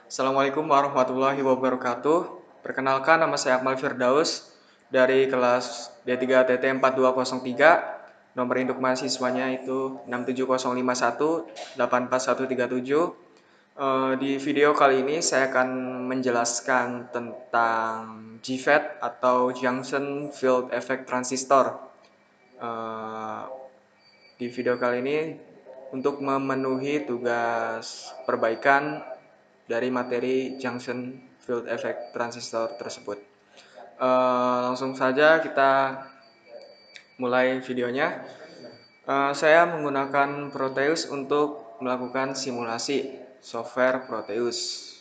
Assalamualaikum warahmatullahi wabarakatuh. Perkenalkan, nama saya Akmal Firdaus dari kelas D3 TT 4203. Nomor induk mahasiswanya itu 67051 84137. Di video kali ini saya akan menjelaskan tentang JFET atau Junction Field Effect Transistor. Di video kali ini untuk memenuhi tugas perbaikan dari materi junction field effect transistor tersebut. Langsung saja kita mulai videonya. Saya menggunakan Proteus untuk melakukan simulasi software Proteus.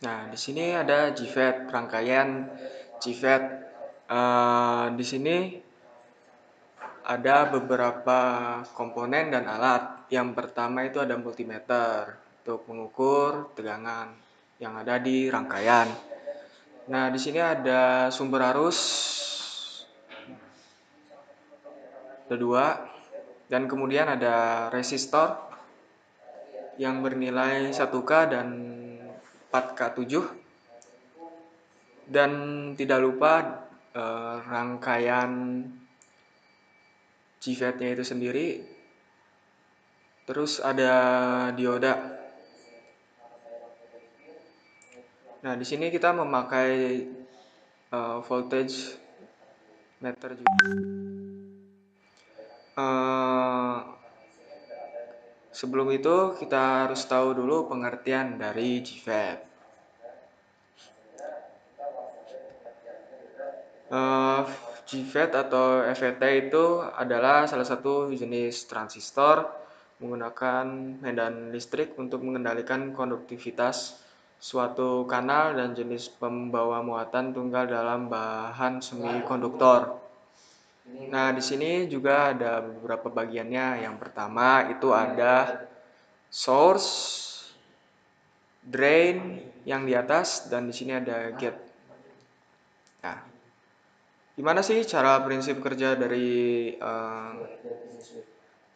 Nah, di sini ada JFET, rangkaian JFET. Di sini ada beberapa komponen dan alat. Yang pertama itu ada multimeter untuk mengukur tegangan yang ada di rangkaian. Nah, di sini ada sumber arus, ada dua, dan kemudian ada resistor yang bernilai 1K dan 4K7. Dan tidak lupa rangkaian JFET-nya itu sendiri. Terus ada dioda. Nah, di sini kita memakai voltage meter juga. Sebelum itu kita harus tahu dulu pengertian dari JFET. JFET atau FET itu adalah salah satu jenis transistor menggunakan medan listrik untuk mengendalikan konduktivitas suatu kanal dan jenis pembawa muatan tunggal dalam bahan semikonduktor. Nah, di sini juga ada beberapa bagiannya. Yang pertama itu ada source, drain yang di atas, dan di sini ada gate. Nah, gimana sih cara prinsip kerja dari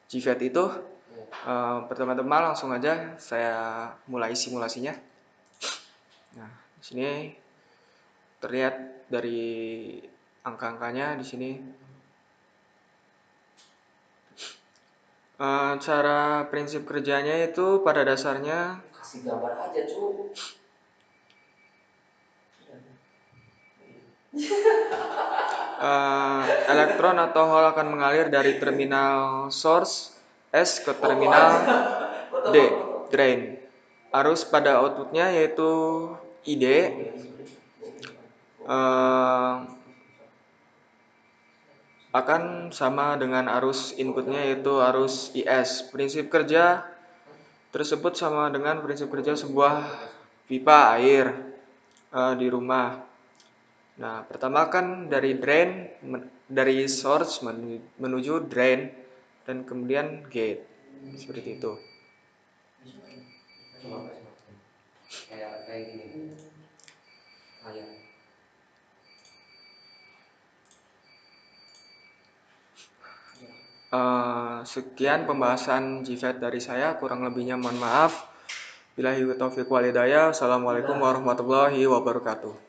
JFET itu? Pertama-tama langsung aja saya mulai simulasinya. Nah, di sini terlihat dari angka-angkanya di sini. Cara prinsip kerjanya itu pada dasarnya kasih gambar aja cu. elektron atau hole akan mengalir dari terminal source S ke terminal D, drain. Arus pada outputnya yaitu ID akan sama dengan arus inputnya yaitu arus IS. Prinsip kerja tersebut sama dengan prinsip kerja sebuah pipa air di rumah. Nah, pertama kan dari source menuju drain dan kemudian gate. Seperti itu. Kayak gini. Kayak Sekian pembahasan JFET dari saya, kurang lebihnya mohon maaf. Billahi taufiq wal hidayah. Assalamualaikum warahmatullahi wabarakatuh.